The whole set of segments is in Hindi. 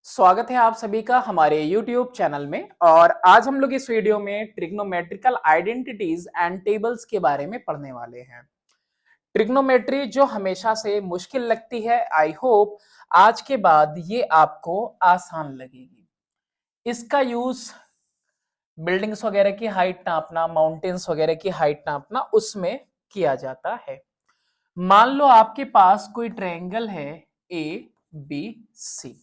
स्वागत है आप सभी का हमारे YouTube चैनल में। और आज हम लोग इस वीडियो में ट्रिग्नोमेट्रिकल आइडेंटिटीज एंड टेबल्स के बारे में पढ़ने वाले हैं। ट्रिग्नोमेट्री जो हमेशा से मुश्किल लगती है, आई होप आज के बाद ये आपको आसान लगेगी। इसका यूज बिल्डिंग्स वगैरह की हाइट नापना, माउंटेन्स वगैरह की हाइट नापना, उसमें किया जाता है। मान लो आपके पास कोई ट्रायंगल है ए बी सी,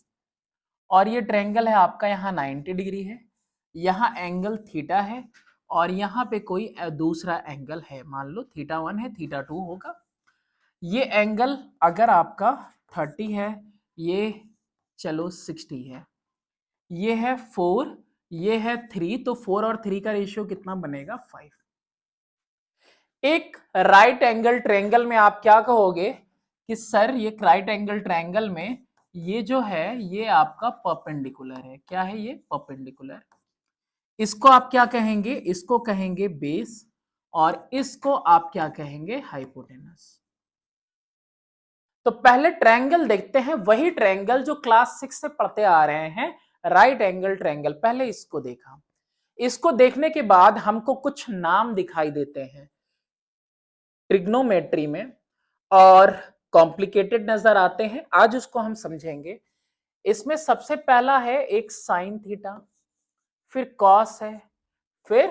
और ये ट्रायंगल है आपका, यहाँ 90 डिग्री है, यहाँ एंगल थीटा है, और यहाँ पे कोई दूसरा एंगल है, मान लो थीटा 1 है, थीटा 2 होगा। ये एंगल अगर आपका 30 है, ये चलो 60 है, ये है 4, ये है 3, तो 4 और 3 का रेशियो कितना बनेगा? 5। एक राइट एंगल ट्रायंगल में आप क्या कहोगे कि सर ये राइट एंगल ट्रायंगल में ये जो है ये आपका परपेंडिकुलर है। क्या है ये? परपेंडिकुलर। इसको आप क्या कहेंगे? इसको कहेंगे बेस, और इसको आप क्या कहेंगे? हाइपोटेनस। तो पहले ट्रायंगल देखते हैं, वही ट्रायंगल जो क्लास 6 से पढ़ते आ रहे हैं, राइट एंगल ट्रायंगल। पहले इसको देखा, इसको देखने के बाद हमको कुछ नाम दिखाई देते हैं ट्रिग्नोमेट्री में और कॉम्प्लिकेटेड नजर आते हैं, आज उसको हम समझेंगे। इसमें सबसे पहला है एक साइन थीटा, फिर कॉस है, फिर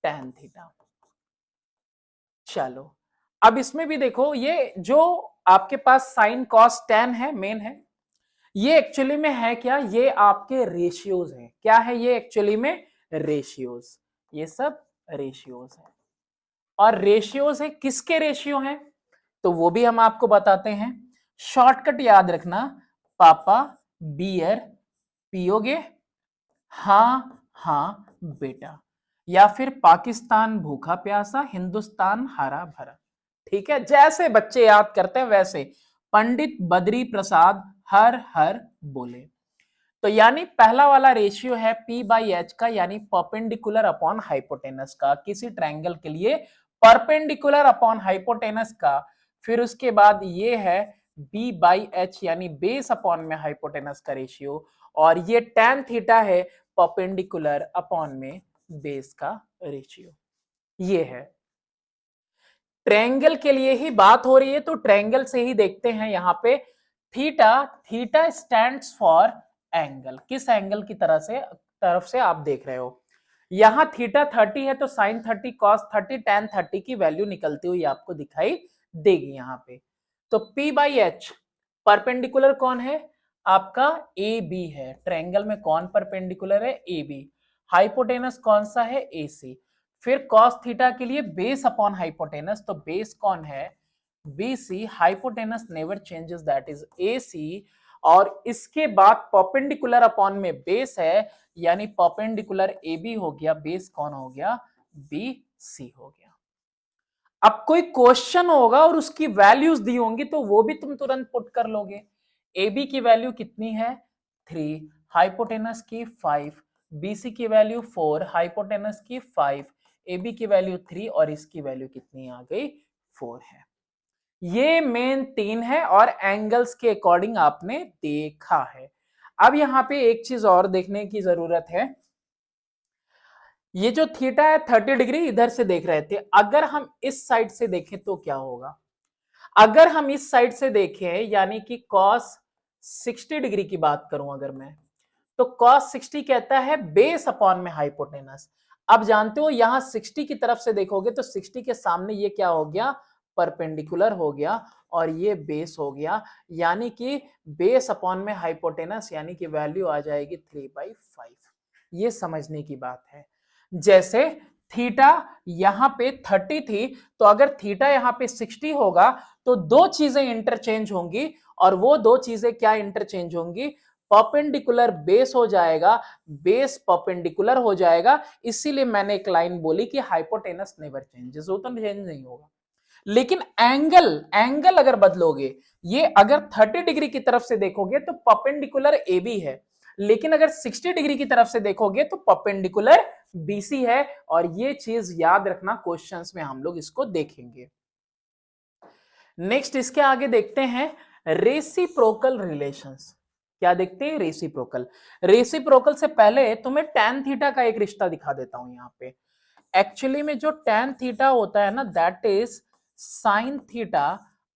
टैन थीटा। चलो अब इसमें भी देखो, ये जो आपके पास साइन कॉस टैन है, मेन है, ये एक्चुअली में है क्या? ये आपके रेशियोज हैं। क्या है ये? एक्चुअली में रेशियोज। ये सब रेशियोज है। और रेशियोज है, किसके रेशियो हैं? तो वो भी हम आपको बताते हैं। शॉर्टकट याद रखना, पापा बियर पियोगे? हाँ हाँ बेटा। या फिर पाकिस्तान भूखा प्यासा, हिंदुस्तान हरा भरा। ठीक है, जैसे बच्चे याद करते हैं वैसे। पंडित बद्री प्रसाद हर हर बोले। तो यानी पहला वाला रेशियो है P बाई एच का, यानी परपेंडिकुलर अपॉन हाइपोटेनस का, किसी ट्रायंगल के लिए परपेंडिकुलर अपॉन हाइपोटेनस का। फिर उसके बाद ये है B बाई एच, यानी बेस अपॉन में हाइपोटेनस का रेशियो, और ये tan थीटा है परपेंडिकुलर अपॉन में बेस का रेशियो। ये है ट्रायंगल के लिए ही बात हो रही है, तो ट्रायंगल से ही देखते हैं। यहाँ पे theta, theta stands for angle. किस एंगल की तरफ से आप देख रहे हो? यहां थीटा 30 है, तो साइन 30 कॉस 30 टैन 30 की वैल्यू निकलती हुई आपको दिखाई देगी यहां पे। तो P बाई एच परपेंडिकुलर कौन है? आपका ए बी है। ट्रायंगल में कौन परपेंडिकुलर है? A B. हाइपोटेनस कौन सा है? ए सी। फिर cos थीटा के लिए बेस अपॉन हाइपोटेनस, तो बेस कौन है? BC। Hypotenuse never changes, that is AC। और इसके बाद परपेंडिकुलर अपॉन में बेस है, यानी परपेंडिकुलर AB हो गया, बेस कौन हो गया? BC हो गया। अब कोई क्वेश्चन होगा और उसकी वैल्यूज दी होंगी, तो वो भी तुम तुरंत पुट कर लोगे। AB की वैल्यू कितनी है? 3, हाइपोटेनस की 5, BC की वैल्यू 4, हाइपोटेनस की 5, AB की वैल्यू 3, और इसकी वैल्यू कितनी आ गई? 4 है। ये मेन 3 है, और एंगल्स के अकॉर्डिंग आपने देखा है। अब यहां पे एक चीज और देखने की जरूरत है। ये जो थीटा है 30 डिग्री इधर से देख रहे थे, अगर हम इस साइड से देखें तो क्या होगा? अगर हम इस साइड से देखें, यानी कि cos 60 डिग्री की बात करूं अगर मैं, तो cos 60 कहता है बेस अपॉन में हाइपोटेनस। अब जानते हो यहां 60 की तरफ से देखोगे तो 60 के सामने ये क्या हो गया? परपेंडिकुलर हो गया, और ये बेस हो गया, यानी कि बेस अपॉन में हाइपोटेनस, यानी कि वैल्यू आ जाएगी 3/5। ये समझने की बात है। जैसे थीटा यहां पे 30 थी, तो अगर थीटा यहां पे 60 होगा, तो दो चीजें इंटरचेंज होंगी, और वो दो चीजें क्या इंटरचेंज होंगी? परपेंडिकुलर बेस हो जाएगा, बेस परपेंडिकुलर हो जाएगा। इसीलिए मैंने एक लाइन बोली कि हाइपोटेनस नेवर चेंजेस, वो तो चेंज नहीं होगा। लेकिन एंगल, एंगल अगर बदलोगे, ये अगर 30 डिग्री की तरफ से देखोगे तो परपेंडिकुलर ए बी है, लेकिन अगर 60 डिग्री की तरफ से देखोगे तो परपेंडिकुलर BC है। और ये चीज याद रखना, क्वेश्चंस में हम लोग इसको देखेंगे। नेक्स्ट इसके आगे देखते हैं रेसिप्रोकल रिलेशंस। क्या देखते हैं, रेसिप्रोकल। रेसिप्रोकल से पहले तुम्हें tan थीटा का एक रिश्ता दिखा देता हूं यहाँ पे। एक्चुअली में जो tan थीटा होता है ना, that is sin theta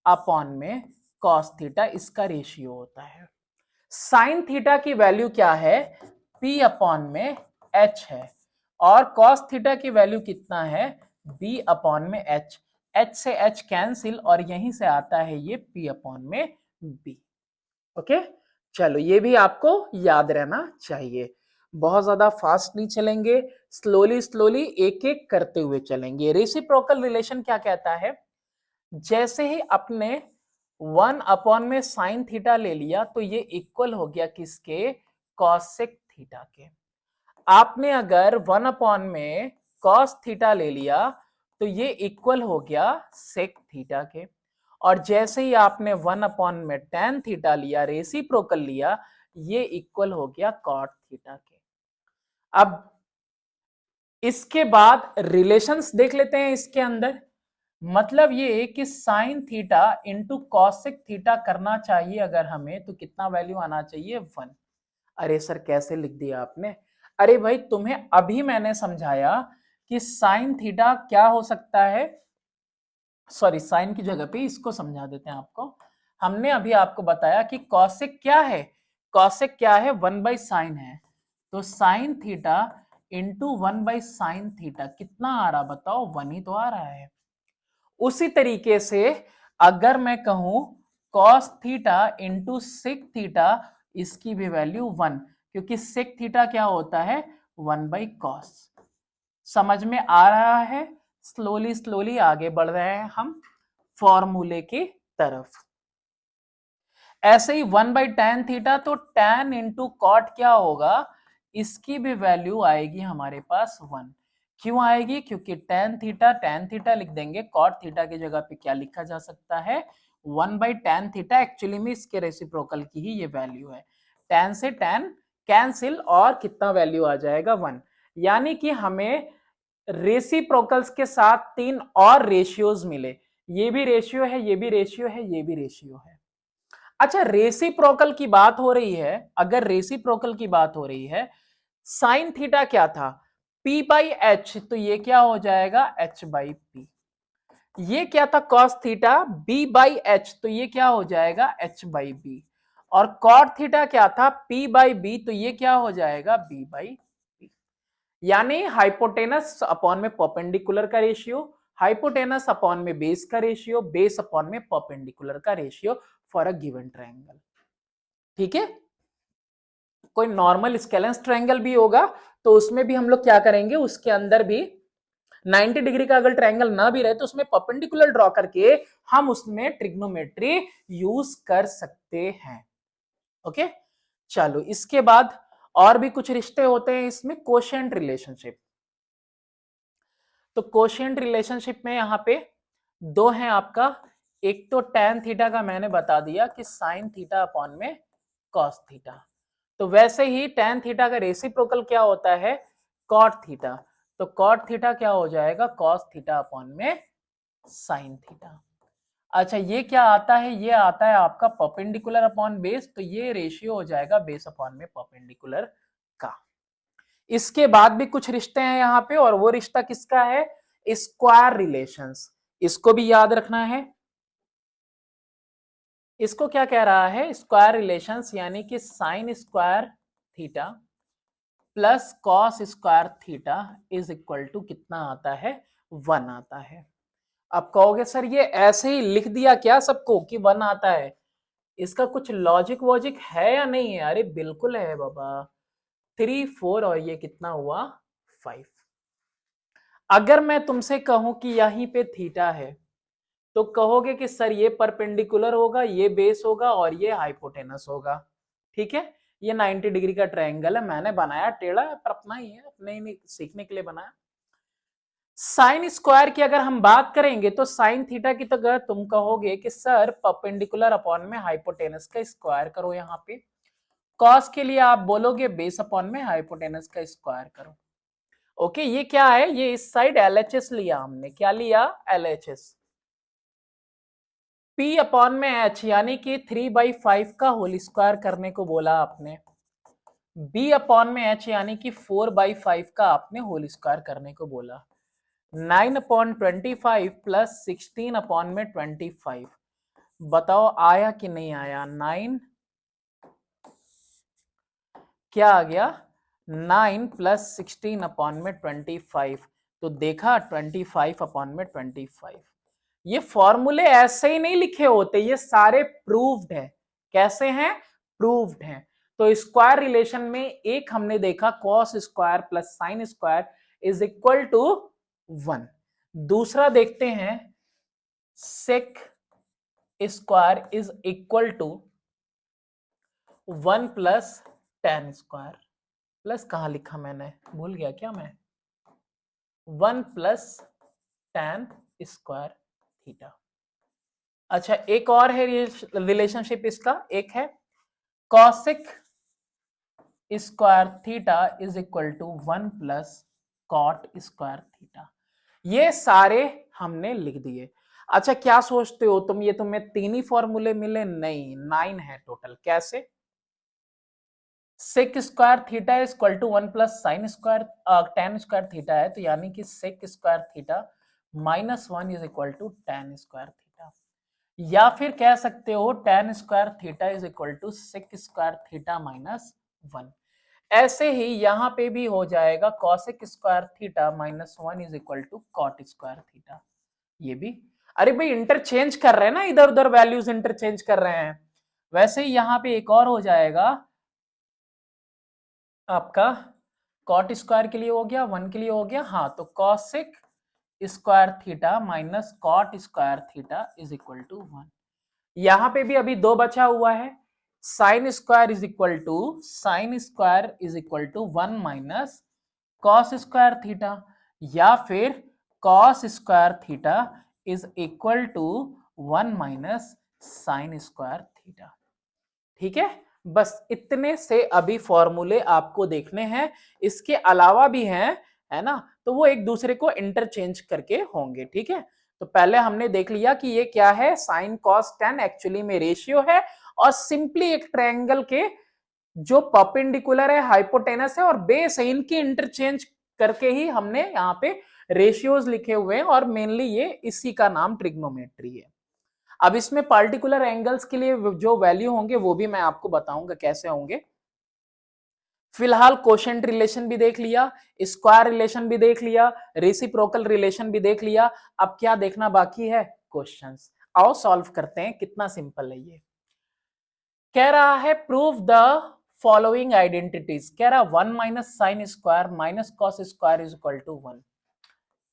upon में cos थीटा, इसका रेशियो होता है। sin थीटा की वैल्यू क्या है, p अपॉन में h है, और cos थीटा की वैल्यू कितना है, b अपॉन में h। h से h कैंसिल, और यहीं से आता है ये p अपॉन में b। ओके, चलो ये भी आपको याद रहना चाहिए। बहुत ज्यादा फास्ट नहीं चलेंगे, स्लोली स्लोली एक एक करते हुए चलेंगे। रेसिप्रोकल रिलेशन क्या कहता है, जैसे ही अपने 1 अपॉन में साइन थीटा ले लिया तो ये इक्वल हो गया किसके, कॉसेक थीटा के। आपने अगर 1 अपॉन में कॉस थीटा ले लिया तो ये इक्वल हो गया सेक थीटा के। और जैसे ही आपने 1 अपॉन में tan थीटा लिया, रेसिप्रोकल लिया, ये इक्वल हो गया कॉट थीटा के। अब इसके बाद रिलेशंस देख लेते हैं इसके अंदर। मतलब ये कि sine theta into cosec theta करना चाहिए अगर हमें, तो कितना वैल्यू आना चाहिए, 1। अरे सर कैसे लिख दिया आपने, अरे भाई तुम्हें अभी मैंने समझाया कि साइन थीटा क्या हो सकता है, सॉरी साइन की जगह पे इसको समझा देते हैं आपको। हमने अभी आपको बताया कि कॉसेक क्या है, कॉसेक क्या है, 1/sin है। तो sine theta into 1/sin theta कितना आ रहा बताओ, 1 ही तो आ रहा है। उसी तरीके से अगर मैं कहूं cos theta into sec theta, इसकी भी वैल्यू 1, क्योंकि सेक थीटा क्या होता है, 1/cos। समझ में आ रहा है, स्लोली स्लोली आगे बढ़ रहे हैं हम फॉर्मूले की तरफ। ऐसे ही 1/tan थीटा, तो tan इंटू कॉट क्या होगा, इसकी भी वैल्यू आएगी हमारे पास 1। क्यों आएगी, क्योंकि tan थीटा लिख देंगे, कॉट थीटा की जगह पे क्या लिखा जा सकता है, 1/tan थीटा। एक्चुअली में इसके रेसिप्रोकल की ही ये वैल्यू है। tan से tan कैंसिल, और कितना वैल्यू आ जाएगा, 1। यानी कि हमें रेसिप्रोकल्स के साथ 3 और रेशियोज मिले, ये भी रेशियो है, ये भी रेशियो है, ये भी रेशियो है। अच्छा, रेसिप्रोकल की बात हो रही है, अगर रेसिप्रोकल की बात हो रही है, साइन थीटा क्या था, p/h, तो ये क्या हो जाएगा, h/p। ये क्या था, cos थीटा, b/h, तो ये क्या हो जाएगा, h/b। और cot थीटा क्या था, p/b, तो ये क्या हो जाएगा, b/p। यानी हाइपोटेनस अपॉन में परपेंडिकुलर का रेशियो, हाइपोटेनस अपॉन में बेस का रेशियो, बेस अपॉन में परपेंडिकुलर का ratio for a given triangle. ठीक है, कोई नॉर्मल स्केलेंस ट्रायंगल भी होगा तो उसमें भी हम लोग क्या करेंगे, उसके अंदर भी 90 डिग्री का अगर ट्रायंगल ना भी रहे तो उसमें परपेंडिकुलर ड्रॉ करके हम उसमें ट्रिग्नोमेट्री यूज कर सकते हैं। ओके, चलो इसके बाद और भी कुछ रिश्ते होते हैं इसमें, कोशेंट रिलेशनशिप। तो कोशेंट रिलेशनशिप में यहां पे दो हैं आपका, एक तो tan थीटा का मैंने बता दिया कि sin थीटा अपॉन में cos थीटा। तो वैसे ही tan थीटा का रेसिप्रोकल क्या होता है, cot थीटा। तो cot थीटा क्या हो जाएगा, cos थीटा अपॉन में sin थीटा। अच्छा, ये क्या आता है, ये आता है आपका परपेंडिकुलर अपॉन बेस, तो ये रेशियो हो जाएगा बेस अपॉन में परपेंडिकुलर का। इसके बाद भी कुछ रिश्ते हैं यहाँ पे, और वो रिश्ता किसका है, स्क्वायर रिलेशंस। इसको भी याद रखना है। इसको क्या कह रहा है, स्क्वायर रिलेशंस, यानी कि sine square theta plus cos square theta is equal to कितना आता है, 1 आता है। अब कहोगे सर ये ऐसे ही लिख दिया क्या सबको कि 1 आता है, इसका कुछ लॉजिक वॉजिक है या नहीं है, अरे बिल्कुल है बाबा। 3 4 और ये कितना हुआ, 5। अगर मैं तुमसे कहूं कि यहीं पे थीटा है, तो कहोगे कि सर ये परपेंडिकुलर होगा, ये बेस होगा, और ये हाइपोटेनस होगा। ठीक है, ये 90 डिग्री का ट्रायंगल है, मैंने बनाया टेढ़ा पर अपना ही है, अपने ही सीखने के लिए बनाया। साइन स्क्वायर की अगर हम बात करेंगे तो साइन थीटा की तो अगर तुम कहोगे कि सर परपेंडिकुलर अपॉन में हाइपोटेनस का स्क्वायर करो, यहाँ पे कॉस के लिए आप बोलोगे बेस अपॉन में हाइपोटेनस का स्क्वायर करो। ओके, ये क्या है, ये इस साइड LHS लिया हमने, क्या लिया, LHS। P अपॉन में H, यानी कि 3/5 का होल स्क्वायर करने को बोला आपने। B अपॉन में H, यानी कि 4/5 का आपने होल स्क्वायर करने को बोला। 9/25 प्लस 16 अपॉन में 25, बताओ आया कि नहीं आया? 9 क्या आ गया? 9 प्लस 16 अपॉन में 25, तो देखा 25 अपॉन में 25। ये फॉर्मूले ऐसे ही नहीं लिखे होते, ये सारे प्रूव्ड है। कैसे हैं? प्रूव्ड हैं। तो स्क्वायर रिलेशन में एक हमने देखा cos square plus sine square is equal to 1। दूसरा देखते हैं sec square is equal to 1 plus tan square. Plus कहां लिखा मैंने, भूल गया क्या मैं? 1 प्लस टेन स्क्वायर थीटा। अच्छा, एक और है रिलेशनशिप इसका, एक है cosec square theta is equal to 1 plus cot square theta. ये सारे हमने लिख दिए। अच्छा, क्या सोचते हो तुम, ये तुम्हें तीन ही फॉर्मूले मिले? नहीं, 9 है टोटल। कैसे? Sec square theta is equal to 1 plus sine square tan square theta है, तो यानी कि sec square theta minus 1 is equal to tan square theta. या फिर कह सकते हो tan square theta is equal to sec square theta minus 1। ऐसे ही यहां पे भी हो जाएगा cosec square theta minus 1 is equal to cot square theta. ये भी, अरे भाई इंटरचेंज कर रहे हैं ना, इधर उधर वैल्यूज इंटरचेंज कर रहे हैं। वैसे ही यहां पे एक और हो जाएगा आपका, कॉट स्क्वायर के लिए हो गया, 1 के लिए हो गया। हाँ, तो cosec square theta minus cot square theta is equal to 1। यहां पे भी अभी दो बचा हुआ है, sine square is equal to sine square is equal to 1 minus cos square theta, या फिर cos square theta is equal to 1 minus sine square theta. ठीक है, बस इतने से अभी फॉर्मूले आपको देखने हैं। इसके अलावा भी हैं, है ना, तो वो एक दूसरे को इंटरचेंज करके होंगे। ठीक है, तो पहले हमने देख लिया कि ये क्या है, साइन कॉस टेन एक्चुअली में रेशियो है, और सिंपली एक ट्रायंगल के जो परपेंडिकुलर है, हाइपोटेनस है और बेस है, इनकी इंटरचेंज करके ही हमने यहाँ पे रेशियोज लिखे हुए हैं, और मेनली ये इसी का नाम ट्रिग्नोमेट्री है। अब इसमें पार्टिकुलर एंगल्स के लिए जो वैल्यू होंगे वो भी मैं आपको बताऊंगा कैसे होंगे। फिलहाल कोशेंट रिलेशन भी देख लिया, स्क्वायर रिलेशन भी देख लिया, रेसिप्रोकल रिलेशन भी देख लिया। अब क्या देखना बाकी है? क्वेश्चंस। आओ सॉल्व करते हैं, कितना सिंपल है ये। कह रहा है प्रूव द फॉलोइंग आइडेंटिटीज। कह रहा 1 minus sine square minus cos square is equal to 1।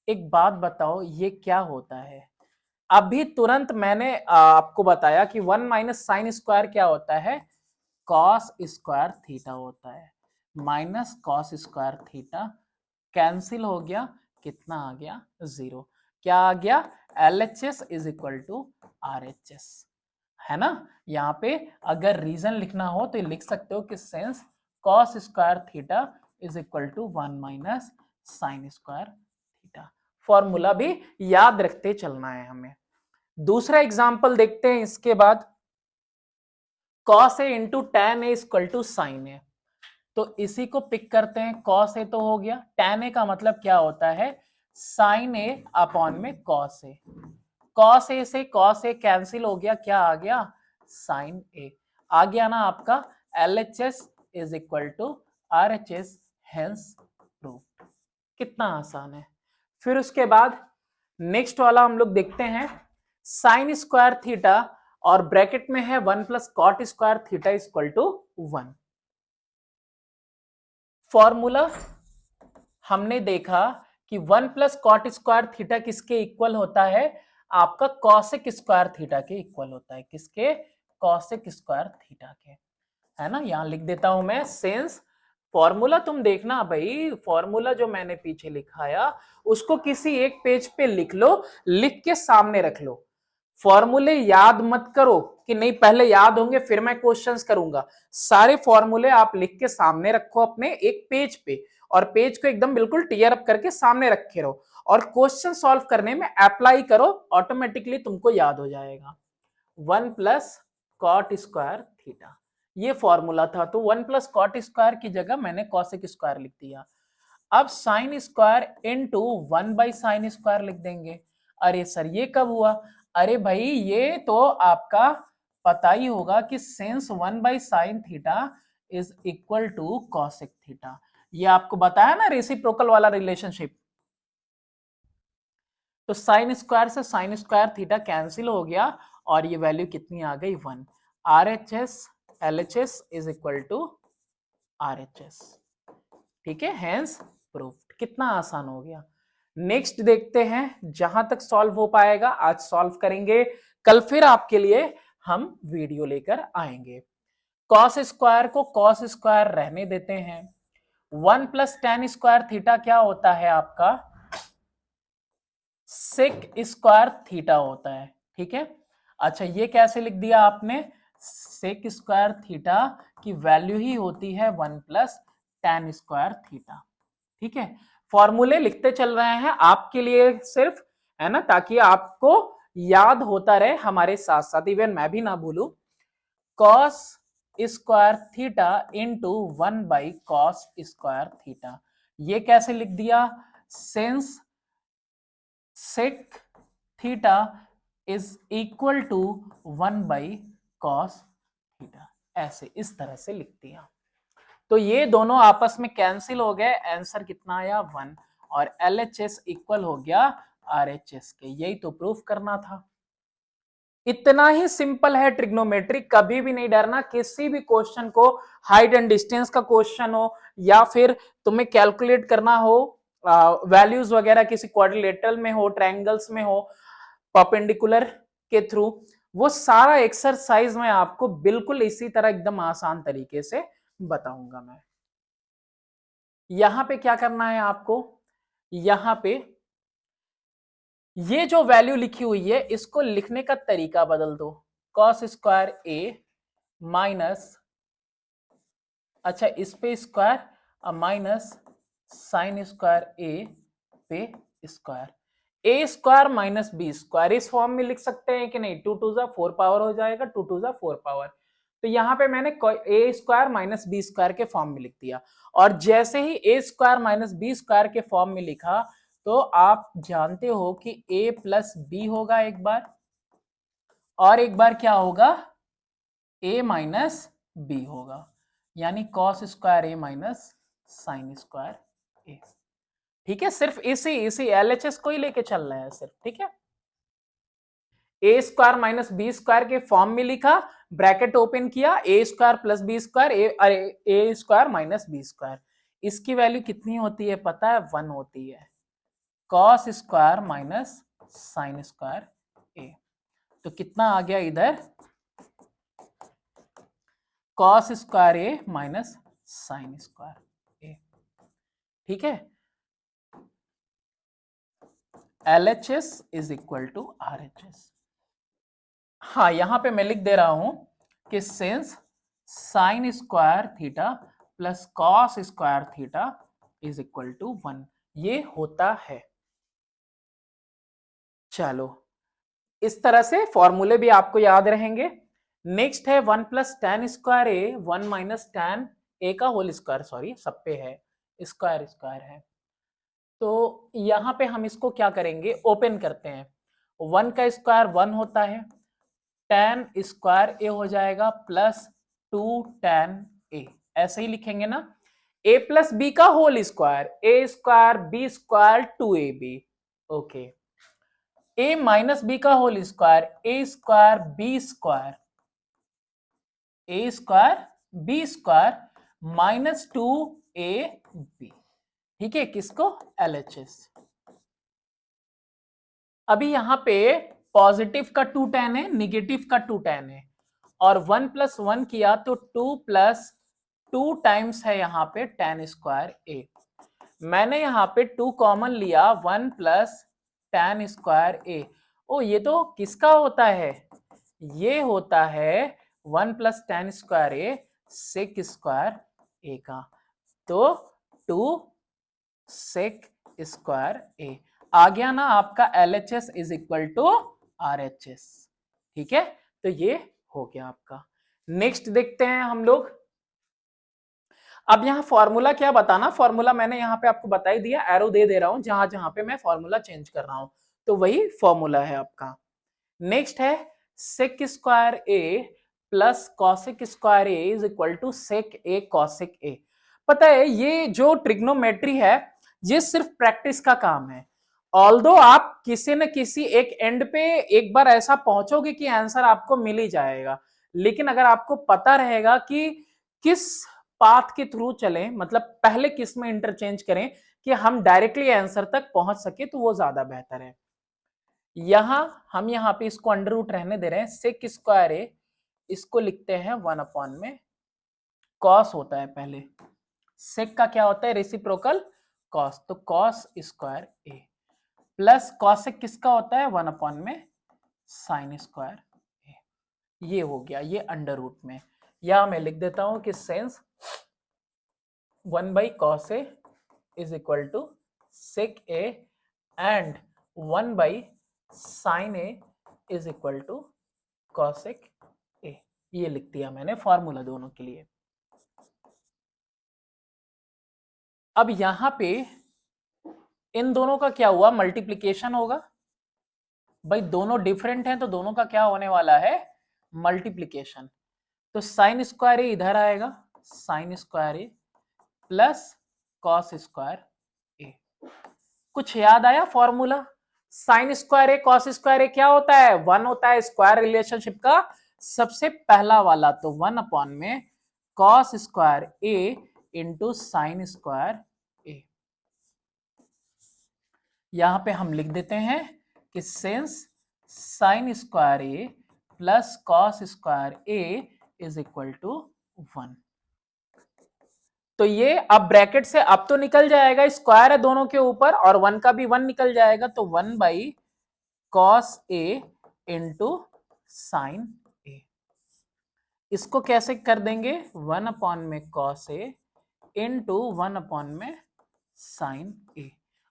एक बात बताओ, ये क्या होता है? अभी तुरंत मैंने आपको बताया कि 1 माइनस साइन स्क्वायर क्या होता है? कॉस स्क्वायर थीटा होता है। Minus cos square theta cancel हो गया, कितना आ गया? 0। क्या आ गया? LHS is equal to RHS, है ना। यहाँ पे अगर रीजन लिखना हो तो लिख सकते हो कि since cos square theta is equal to 1 minus sine square theta. Formula भी याद रखते चलना है हमें। दूसरा एग्जाम्पल देखते हैं इसके बाद। Cos a into ten a equal to sine a, तो इसी को पिक करते हैं। कॉस ए तो हो गया, टेन ए का मतलब क्या होता है? साइन ए अपॉन में कॉस ए। कॉस ए से कॉस ए कैंसिल हो गया, क्या आ गया? साइन ए आ गया ना आपका। LHS is equal to RHS, hence prove. कितना आसान है। फिर उसके बाद नेक्स्ट वाला हम लोग देखते हैं, साइन स्क्वायर थीटा और ब्रैकेट में है 1 plus cot square theta equal to 1। Formula हमने देखा कि 1 प्लस कॉट स्क्वायर थीटा किसके इक्वल होता है? आपका कॉसेक स्क्वायर थीटा के इक्वल होता है। किसके? कॉसेक स्क्वायर थीटा के, है ना। यहां लिख देता हूं मैं, सेंस फॉर्मूला तुम देखना भाई, फॉर्मूला जो मैंने पीछे लिखाया उसको किसी एक पेज पे लिख लो, लिख के सामने रख लो। फॉर्मूले याद मत करो कि नहीं पहले याद होंगे फिर मैं क्वेश्चंस करूंगा। सारे फॉर्मूले आप लिख के सामने रखो अपने एक पेज पे, और पेज को एकदम बिल्कुल टीयर अप करके सामने रखे रहो, और क्वेश्चन सॉल्व करने में अप्लाई करो, ऑटोमेटिकली तुमको याद हो जाएगा। 1 प्लस कॉट स्क्वायर थीटा, ये फॉर्मूला था। तो 1 प्लस कॉट स्क्वायर की जगह मैंने कॉसेक स्क्वायर लिख दिया। अब sine square into 1 by sine square लिख देंगे। अरे सर ये कब हुआ? अरे भाई ये तो आपका पता ही होगा कि since 1 by sine theta is equal to cosec theta, ये आपको बताया ना रेसिप्रोकल वाला रिलेशनशिप। तो साइन स्क्वायर से साइन स्क्वायर थीटा कैंसिल हो गया और ये वैल्यू कितनी आ गई 1। RHS LHS is equal to RHS। ठीक है, हेंस प्रूव्ड। कितना आसान हो गया। नेक्स्ट देखते हैं, जहां तक सॉल्व हो पाएगा आज सॉल्व करेंगे, कल फिर आपके लिए हम वीडियो लेकर आएंगे। कॉस स्क्वायर को कॉस स्क्वायर रहने देते हैं। 1 प्लस टेन स्क्वायर थीटा क्या होता है आपका? सेक स्क्वायर थीटा होता है। ठीक है, अच्छा ये कैसे लिख दिया आपने? सेक स्क्वायर थीटा की वैल्यू ही होती है 1 प्लस टेन स्क्वायर थीटा। ठीक है, फॉर्मूले लिखते चल रहे हैं आपके लिए सिर्फ, है ना, ताकि आपको याद होता रहे हमारे साथ साथ, इवन मैं भी ना भूलू। Cos square theta into 1 by cos square theta, ये कैसे लिख दिया? Since sec theta is equal to 1 by cos theta, ऐसे इस तरह से लिख दिया। तो ये दोनों आपस में कैंसिल हो गए, आंसर कितना आया 1, और LHS इक्वल हो गया RHS के। यही तो प्रूफ करना था। इतना ही सिंपल है ट्रिग्नोमेट्री, कभी भी नहीं डरना किसी भी क्वेश्चन को, हाइट एंड डिस्टेंस का क्वेश्चन हो या फिर तुम्हें कैलकुलेट करना हो वैल्यूज वगैरह किसी क्वाड्रिलेटरल में हो, ट्रायंगल्स में हो, परपेंडिकुलर के थ्रू, वो सारा एक्सरसाइज मैं आपको बिल्कुल इसी तरह एकदम आसान तरीके से बताऊंगा। मैं यहां पे क्या करना है आपको, यहां पे ये जो वैल्यू लिखी हुई है इसको लिखने का तरीका बदल दो। कॉस स्क्वायर ए माइनस, अच्छा इस पे स्क्वायर माइनस साइन स्क्वायर ए पे square, a square minus b square, इस फॉर्म में लिख सकते हैं कि नहीं? 2 टू जा 4 पावर हो जाएगा, 2 टू जा 4 पावर। तो यहां पे मैंने ए स्क्वायर माइनस बी स्क्वायर के फॉर्म में लिख दिया, और जैसे ही ए स्क्वायर माइनस बी स्क्वायर के फॉर्म में लिखा तो आप जानते हो कि ए प्लस बी होगा एक बार, और एक बार क्या होगा? ए माइनस बी होगा, यानी cos square A minus sine square a. ठीक है, सिर्फ इसी इसी LHS को ही लेके चल रहा है सिर्फ। ठीक है, a square minus b square के फॉर्म में लिखा, ब्रैकेट ओपन किया, a square plus b square, a square minus b square, इसकी वैल्यू कितनी होती है पता है? 1 होती है। Cos square minus sine square a, तो कितना आ गया इधर? Cos square A minus sine square a. ठीक है, LHS is equal to RHS। हाँ, यहां पे मैं लिख दे रहा हूं कि since sine square theta plus cos square theta is equal to 1, ये होता है। चलो, इस तरह से फॉर्मूले भी आपको याद रहेंगे। नेक्स्ट है 1 प्लस टेन स्क्वायर ए 1 माइनस टेन ए का होल स्क्वायर, सॉरी सब पे है स्क्वायर स्क्वायर है। तो यहां पे हम इसको क्या करेंगे, ओपन करते हैं। 1 का स्क्वायर 1 होता है, टेन स्क्वायर ए हो जाएगा प्लस 2 टेन ए, ऐसे ही लिखेंगे ना। ए प्लस बी का whole square, a square b square 2ab, okay. A minus b का whole square, a square b square, a square b square minus 2ab। ठीक है, किसको? LHS। अभी यहां पे पॉजिटिव का 2 tan है, निगेटिव का 2 tan है, और 1 प्लस 1 किया तो 2 प्लस 2 टाइम्स है यहाँ पे tan स्क्वायर ए। मैंने यहाँ पे 2 कॉमन लिया, 1 प्लस tan स्क्वायर ए। ओ ये तो किसका होता है? ये होता है 1 प्लस tan स्क्वायर ए सेक स्क्वायर ए का। तो 2 सेक स्क्वायर ए आ गया ना आपका LHS is equal to RHS। ठीक है, तो ये हो गया आपका। नेक्स्ट देखते हैं हम लोग। अब यहाँ फॉर्मूला क्या बताना, फॉर्मूला मैंने यहाँ पे आपको बता ही दिया, एरो दे दे रहा हूं जहां जहां पे मैं फॉर्मूला चेंज कर रहा हूं, तो वही फॉर्मूला है आपका। नेक्स्ट है sec square A plus cosec square A is equal to sec A cosec A. पता है ये जो ट्रिग्नोमेट्री है ये सिर्फ प्रैक्टिस का काम है। ऑल्दो आप किसी न किसी एक एंड पे एक बार ऐसा पहुंचोगे कि आंसर आपको मिल ही जाएगा, लेकिन अगर आपको पता रहेगा कि किस पाथ के थ्रू चलें, मतलब पहले किस में इंटरचेंज करें कि हम डायरेक्टली आंसर तक पहुंच सके, तो वो ज्यादा बेहतर है। यहां हम यहाँ पे इसको अंडर रूट रहने दे रहे हैं, सेक स्क्वायर ए इसको लिखते हैं 1 में कॉस होता है पहले, सेक का क्या होता है रेसिप्रोकल कॉस, तो cos square A plus cosec किसका होता है 1 में साइन स्क्वायर ए। ये हो गया ये अंडर रूट में, या मैं लिख देता हूं कि since 1/cos a is equal to sec A and 1/sin a is equal to cosec A. ये लिख दिया मैंने फॉर्मूला दोनों के लिए। अब यहां पे इन दोनों का क्या हुआ, मल्टीप्लीकेशन होगा। भाई दोनों डिफरेंट हैं तो दोनों का क्या होने वाला है, मल्टीप्लीकेशन। तो साइन स्क्वायर ए इधर आएगा, sign square A plus cos square ए। कुछ याद आया फॉर्मूला, साइन स्क्वायर ए कॉस स्क्वायर ए क्या होता है, 1 होता है स्क्वायर रिलेशनशिप का सबसे पहला वाला, तो 1 में cos square A into sine square A. यहां पे हम लिख देते हैं कि since sine square A plus cos square A is equal to 1। तो ये अब ब्रैकेट से अब तो निकल जाएगा, स्क्वायर है दोनों के ऊपर और 1 का भी 1 निकल जाएगा, तो 1/cos a इंटू साइन ए। इसको कैसे कर देंगे, 1 में cos a इंटू 1 में साइन ए।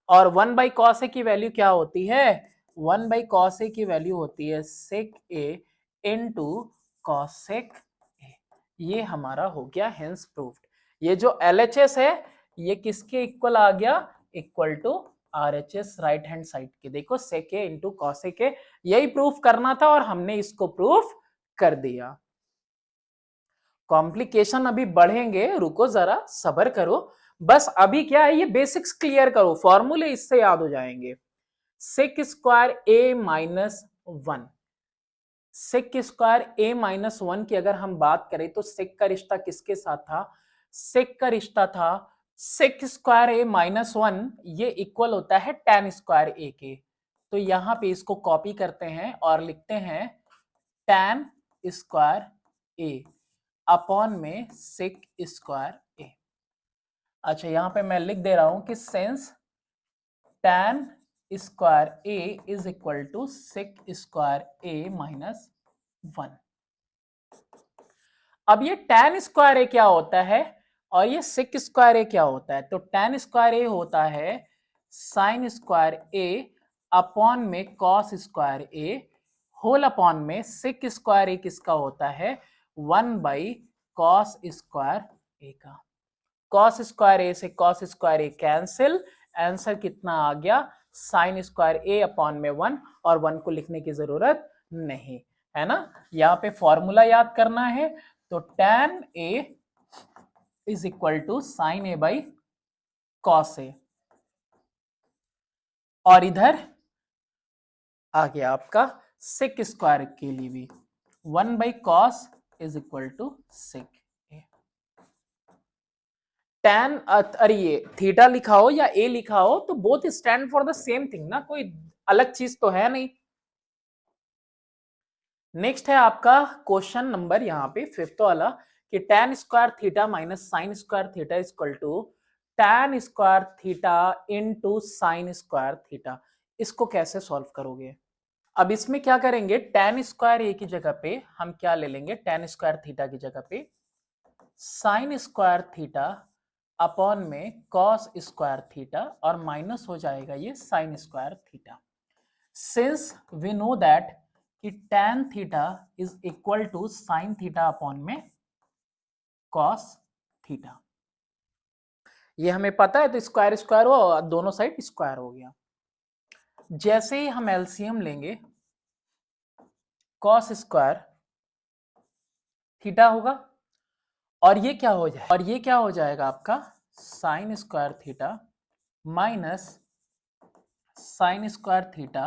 और 1/cos a की वैल्यू क्या होती है, 1/cos a की वैल्यू होती है sec a into cosec a। ये हमारा हो गया हेंस प्रूव्ड। ये जो LHS है ये किसके इक्वल आ गया, equal to RHS right hand side के। देखो sec a into cosec a, यही प्रूफ करना था और हमने इसको प्रूफ कर दिया। कॉम्प्लिकेशन अभी बढ़ेंगे, रुको जरा सब्र करो, बस अभी क्या है ये बेसिक्स क्लियर करो, फॉर्मूले इससे याद हो जाएंगे। सेक स्क्वायर ए माइनस 1, सेक स्क्वायर ए माइनस 1 की अगर हम बात करें तो सेक का रिश्ता किसके साथ था, सेक का रिश्ता था सेक स्क्वायर ए माइनस 1, ये इक्वल होता है tan स्क्वायर ए के। तो यहां पे इसको कॉपी करते हैं और लिखते हैं tan स्क्वायर ए अपॉन में सेक स्क्वायर ए। अच्छा यहां पे मैं लिख दे रहा हूं कि since tan square A is equal to sec square A minus 1। अब ये tan स्क्वायर ए क्या होता है और ये सेक स्क्वायर ए क्या होता है, तो tan स्क्वायर ए होता है साइन स्क्वायर ए अपॉन में कॉस स्क्वायर ए होल अपॉन में सेक स्क्वायर ए किसका होता है 1/cos स्क्वायर ए का। कॉस स्क्वायर ए से कॉस स्क्वायर ए कैंसिल, आंसर कितना आ गया साइन स्क्वायर ए अपॉन में 1, और 1 को लिखने की जरूरत नहीं है ना। यहाँ पे फॉर्मूला याद करना है, तो tan a is equal to sine a by cos a, और इधर आ गया आपका सेक स्क्वायर के लिए भी 1/cos is equal to sec A. tan अरे ये थीटा लिखा हो या ए लिखा हो तो both stand for the same thing ना, कोई अलग चीज तो है नहीं। नेक्स्ट है आपका क्वेश्चन नंबर यहाँ पे 5th वाला कि tan square theta minus sine square theta is equal to tan square theta into sine square theta. इसको कैसे सॉल्व करोगे, अब इसमें क्या करेंगे, tan स्क्वायर ए की जगह पे हम क्या ले लेंगे, tan स्क्वायर थीटा की जगह पे साइन स्क्वायर थीटा अपॉन में कॉस स्क्वायर थीटा और माइनस हो जाएगा ये sine square theta. Since we know that कि tan theta is equal to sine theta upon में cos थीटा। ये हमें पता है, तो स्क्वायर स्क्वायर हुआ और दोनों साइड स्क्वायर हो गया। जैसे ही हम एलसीएम लेंगे cos स्क्वायर थीटा होगा, और ये क्या हो जाएगा, और ये क्या हो जाएगा आपका sign square theta minus sine square theta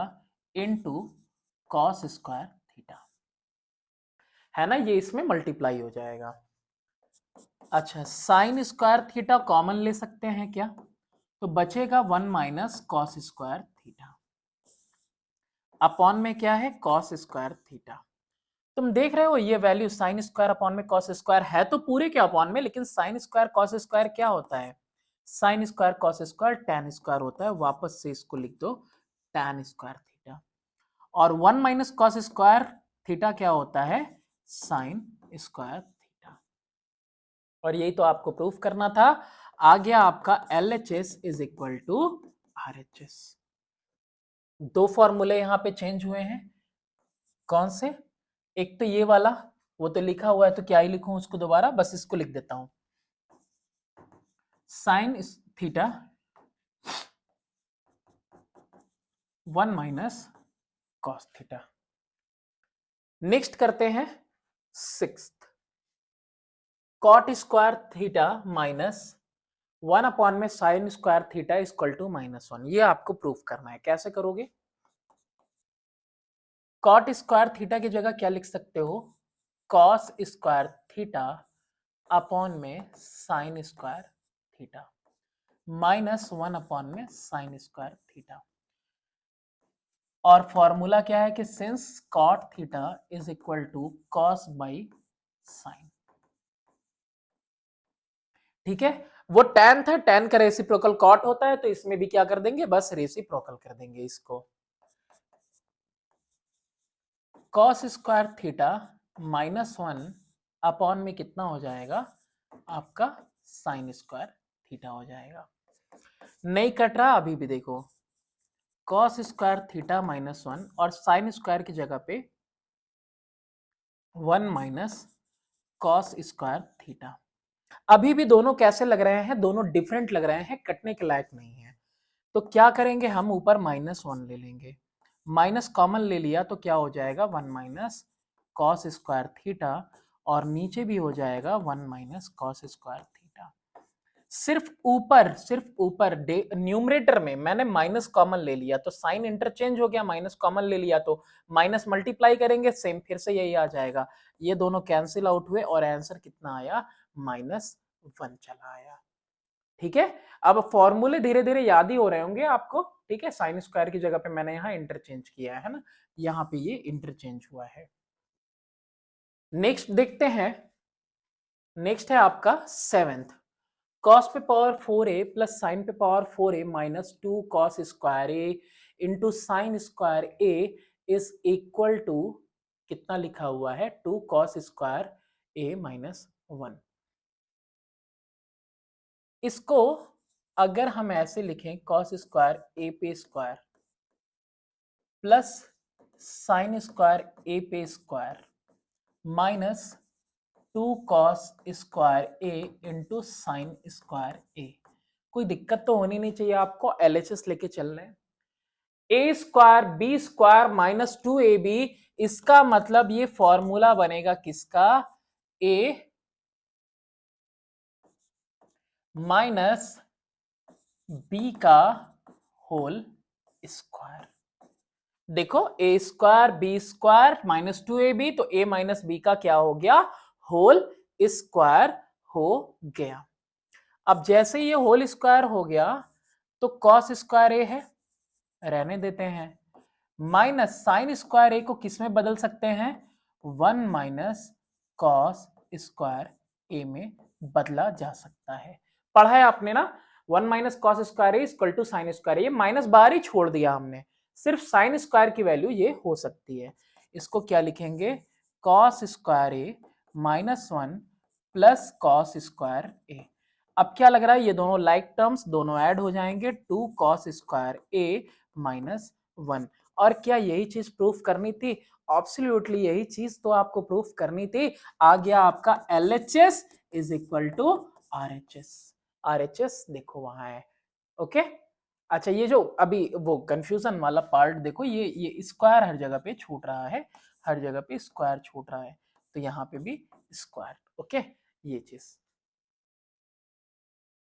into cos square theta, है ना, ये इसमें मल्टीप्लाई हो जाएगा। अच्छा, साइन स्क्वायर थीटा कॉमन ले सकते हैं क्या, तो बचेगा 1 minus cos square theta upon में क्या है कॉस स्क्वायर थीटा। तुम देख रहे हो ये वैल्यू साइन स्क्वायर अपॉन में कॉस स्क्वायर है तो पूरे के अपॉन में, लेकिन साइन स्क्वायर कॉस स्क्वायर क्या होता है, sine square cos square tan square होता है। वापस से इसको लिख दो टैन स्क्वायर थीटा, और 1 माइनस कॉस स्क्वायर थीटा क्या होता है साइन स्क्वायर थीटा। और यही तो आपको प्रूफ करना था। आ गया आपका LHS is equal to RHS। दो फॉर्मूले यहां पे चेंज हुए हैं, कौन से, एक तो ये वाला, वो तो लिखा हुआ है तो क्या ही लिखूं उसको दोबारा, बस इसको लिख देता हूं sine theta 1 minus cos theta. Next करते हैं sixth, cot square theta minus 1 upon में sine square theta equal to -1। ये आपको प्रूफ करना है। कैसे करोगे, कॉट स्क्वायर थीटा की जगह क्या लिख सकते हो, कॉस स्क्वायर थीटा अपॉन में साइन स्क्वायर थीटा -1 अपॉन में साइन स्क्वायर थीटा। और फॉर्मूला क्या है कि since cot theta is equal to cos by sine. ठीक है, वो tan था, tan का रेसिप्रोकल कॉट होता है, तो इसमें भी क्या कर देंगे, बस रेसिप्रोकल कर देंगे इसको। कॉस स्क्वायर थीटा -1 अपॉन में कितना हो जाएगा आपका साइन स्क्वायर थीटा हो जाएगा। नहीं कट रहा अभी भी, देखो कॉस स्क्वायर थीटा -1 और साइन स्क्वायर की जगह पे 1 माइनस कॉस स्क्वायर थीटा। अभी भी दोनों कैसे लग रहे हैं, दोनों डिफरेंट लग रहे हैं, कटने के लायक नहीं है। तो क्या करेंगे, हम ऊपर -1 ले लेंगे, माइनस कॉमन ले लिया तो क्या हो जाएगा 1 माइनस कॉस स्क्वायर थीटा, और नीचे भी हो जाएगा 1 माइनस कॉस स्क्वायर थीटा। सिर्फ ऊपर न्यूमरेटर में मैंने माइनस कॉमन ले लिया तो साइन इंटरचेंज हो गया, माइनस कॉमन ले लिया तो माइनस मल्टीप्लाई करेंगे, सेम फिर से यही आ जाएगा। ये दोनों कैंसिल आउट हुए और आंसर कितना आया -1 चला आया। ठीक है, अब फॉर्मूले धीरे धीरे याद ही हो रहे होंगे आपको। ठीक है, साइन स्क्वायर की जगह पे मैंने यहाँ इंटरचेंज किया है ना, यहाँ पे ये इंटरचेंज हुआ है। नेक्स्ट देखते हैं, नेक्स्ट है आपका सेवेंथ, कॉस पे पावर 4a प्लस साइन पे power 4a minus 2 cos square A into sine square A is equal to कितना लिखा हुआ है 2 कॉस स्क्वायर ए -1। इसको अगर हम ऐसे लिखें कॉस स्क्वायर ए पे स्क्वायर प्लस साइन स्क्वायर ए पे स्क्वायर माइनस 2 कॉस स्क्वायर ए इंटू साइन स्क्वायर ए। कोई दिक्कत तो होनी नहीं चाहिए आपको, LHS लेके चल रहे हैं। ए स्क्वायर बी स्क्वायर -2ab, इसका मतलब ये फॉर्मूला बनेगा किसका, ए माइनस बी का होल स्क्वायर। देखो ए स्क्वायर बी स्क्वायर -2ab, तो a माइनस बी का क्या हो गया, होल स्क्वायर हो गया। अब जैसे ये होल स्क्वायर हो गया तो कॉस स्क्वायर ए है, रहने देते हैं, माइनस साइन स्क्वायर ए को किस में बदल सकते हैं, 1 माइनस कॉस स्क्वायर ए में बदला जा सकता है। पढ़ा है आपने ना, 1 minus cos square A equal to sine square, ये माइनस बाहर ही छोड़ दिया हमने, सिर्फ साइन स्क्वायर की वैल्यू ये हो सकती है। इसको क्या लिखेंगे, कॉस स्क्वायर ए -1 प्लस कॉस स्क्वायर ए। अब क्या लग रहा है, ये दोनों लाइक टर्म्स दोनों ऐड हो जाएंगे, 2 कॉस स्क्वायर ए -1, और क्या यही चीज प्रूफ करनी थी? एब्सोल्युटली यही चीज तो आपको प्रूफ करनी थी। आ गया आपका LHS is equal to RHS। RHS देखो वहां है। ओके, अच्छा ये जो अभी वो कंफ्यूजन वाला पार्ट देखो, ये स्क्वायर हर जगह पे छूट रहा है, हर जगह पे स्क्वायर छूट रहा है, तो यहाँ पे भी स्क्वायर। ओके, ये चीज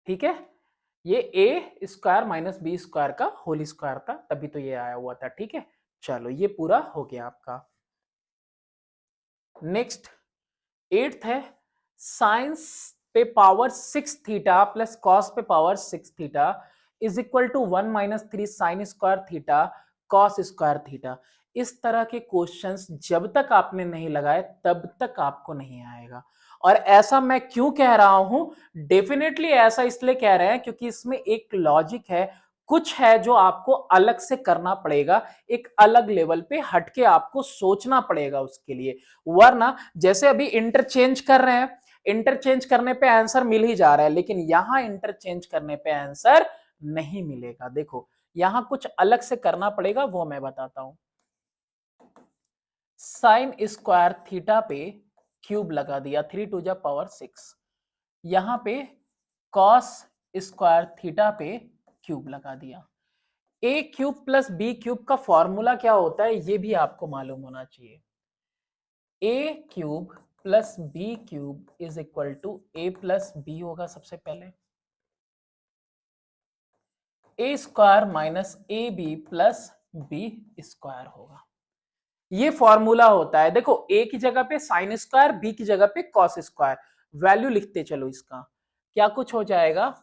ठीक है। ये ए स्क्वायर माइनस बी स्क्वायर का होल स्क्वायर था, तभी तो ये आया हुआ था। ठीक है, चलो ये पूरा हो गया आपका। नेक्स्ट 8th है, साइंस पे पावर 6 थीटा प्लस कॉस पे power 6 theta is equal to 1 minus 3 sine square theta cos square theta. इस तरह के क्वेश्चंस जब तक आपने नहीं लगाए तब तक आपको नहीं आएगा। और ऐसा मैं क्यों कह रहा हूं? डेफिनेटली ऐसा इसलिए कह रहे हैं क्योंकि इसमें एक लॉजिक है, कुछ है जो आपको अलग से करना पड़ेगा, एक अलग लेवल पे हटके आपको सोचना पड़ेगा उसके लिए। वरना जैसे अभी इंटरचेंज कर रहे हैं, इंटरचेंज करने पे आंसर मिल ही जा रहा है, लेकिन यहां इंटरचेंज करने पे आंसर नहीं मिलेगा। देखो यहां कुछ अलग से करना पड़ेगा, वो मैं बताता हूं। साइन स्क्वायर थीटा पे क्यूब लगा दिया, 3 टू द पावर 6। यहां पे कॉस स्क्वायर थीटा पे क्यूब लगा दिया। A cube plus b cube का फॉर्मूला क्या होता है ये भी आपको मालूम होना चाहिए। A cube plus b cube is equal to a plus b होगा सबसे पहले, a square minus a b plus b square होगा। ये फॉर्मूला होता है। देखो ए की जगह पे साइन स्क्वायर, बी की जगह पे कॉस स्क्वायर, वैल्यू लिखते चलो। इसका क्या कुछ हो जाएगा,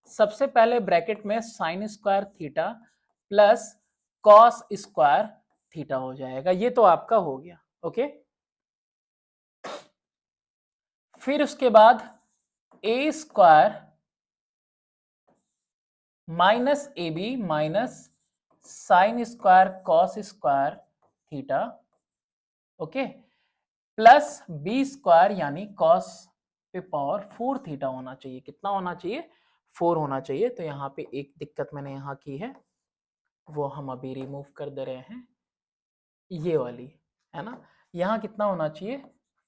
सबसे पहले ब्रैकेट में sine square theta plus cos square theta हो जाएगा। ये तो आपका हो गया। ओके, फिर उसके बाद a square minus a b minus sine square cos square theta, okay, plus b square यानी कॉस पे पावर 4 थीटा होना चाहिए। कितना होना चाहिए? 4 होना चाहिए। तो यहाँ पे एक दिक्कत मैंने यहाँ की है, वो हम अभी रिमूव कर दे रहे हैं, ये वाली, है ना। यहाँ कितना होना चाहिए?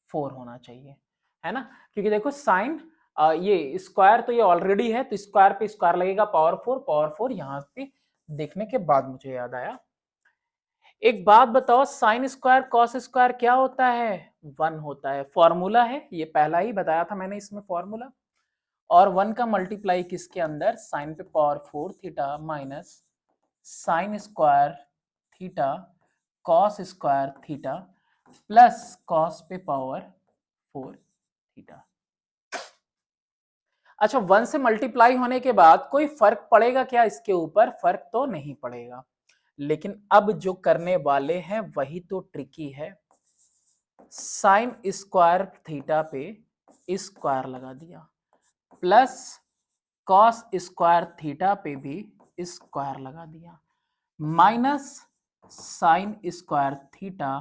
4 होना चाहिए, है ना। क्योंकि देखो साइन ये स्क्वायर तो ये ऑलरेडी है, तो स्क्वायर पे स्क्वायर लगेगा, पावर 4, पावर 4 यहाँ पे देखने के बाद मुझे याद आया। एक बात बताओ, साइन स्क्वायर कॉस स्क्वायर क्या होता है? 1 होता है। फॉर्मूला है, ये पहला ही बताया था मैंने इसमें फॉर्मूला। और 1 का मल्टीप्लाई किसके अंदर? साइन पे power 4 theta minus sine square theta cos square theta plus cos पे पावर 4 थीटा। अच्छा, 1 से मल्टीप्लाई होने के बाद कोई फर्क पड़ेगा क्या इसके ऊपर? फर्क तो नहीं पड़ेगा। लेकिन अब जो करने वाले हैं वही तो ट्रिकी है। साइन स्क्वायर थीटा पे स्क्वायर लगा दिया, प्लस कॉस स्क्वायर थीटा पे भी स्क्वायर लगा दिया, minus sine square theta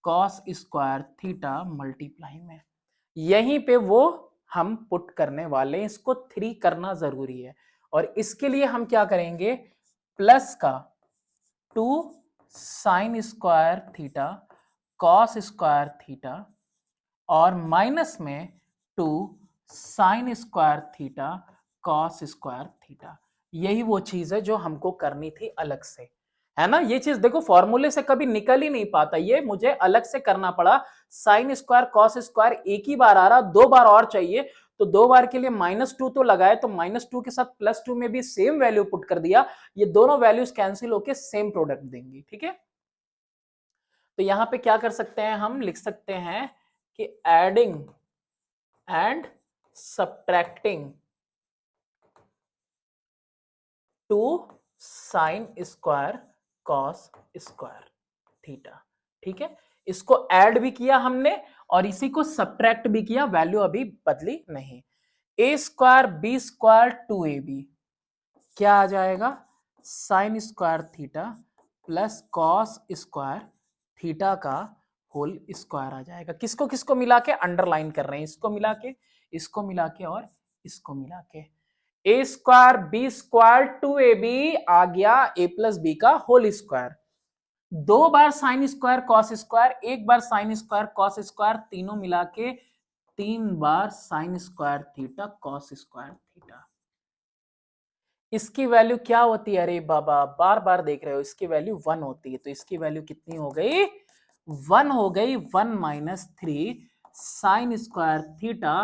cos square theta multiply में, यहीं पे वो हम पुट करने वाले हैं। इसको 3 करना जरूरी है। और इसके लिए हम क्या करेंगे? प्लस का 2 sign square theta cos square theta और माइनस में 2 sign square theta cos square theta. यही वो चीज है जो हमको करनी थी अलग से, है ना। ये चीज देखो फॉर्मूले से कभी निकल ही नहीं पाता, ये मुझे अलग से करना पड़ा। साइन स्क्वायर कॉस स्क्वायर एक ही बार आ रहा, 2 बार और चाहिए, तो 2 बार के लिए -2 तो लगाए, तो -2 के साथ +2 में भी सेम वैल्यू पुट कर दिया। ये दोनों वैल्यूज कैंसिल होके सेम प्रोडक्ट देंगी। ठीक है, तो यहां पे क्या कर सकते हैं? हम लिख सकते हैं कि adding and subtracting 2 sign square cos square theta. ठीक है, इसको ऐड भी किया हमने और इसी को सब्ट्रैक्ट भी किया, वैल्यू अभी बदली नहीं। ए स्क्वायर बी स्क्वायर 2ab क्या आ जाएगा? Sign square theta plus cos square theta का होल स्क्वायर आ जाएगा। किसको किसको मिला के अंडरलाइन कर रहे हैं? इसको मिला के, इसको मिला के और इसको मिला के। A square b square 2ab आ गया ए प्लस बी का होल स्क्वायर। 2 बार साइन स्क्वायर कॉस स्क्वायर, 1 बार साइन स्क्वायर कॉस स्क्वायर, तीनों मिला के 3 बार sine square theta cos square theta. इसकी वैल्यू क्या होती है? अरे बाबा बार बार देख रहे हो, इसकी वैल्यू 1 होती है, तो इसकी वैल्यू कितनी हो गई? 1 हो गई। 1 minus 3 sine square theta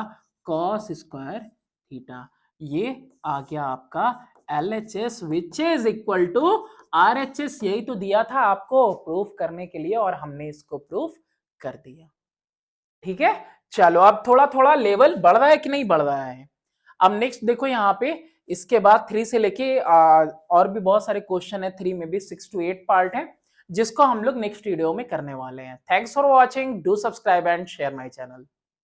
cos square theta. ये आ गया आपका LHS which is equal to RHS। यही तो दिया था आपको प्रूफ करने के लिए और हमने इसको प्रूफ कर दिया। ठीक है, चलो अब थोड़ा थोड़ा लेवल बढ़ रहा है कि नहीं बढ़ रहा है। अब नेक्स्ट देखो यहाँ पे, इसके बाद 3 से लेके और भी बहुत सारे क्वेश्चन है, 3 में भी 6 to 8 पार्ट है, जिसको हम लोग नेक्स्ट वीडियो में करने वाले हैं। Thanks for watching, do subscribe and share my channel.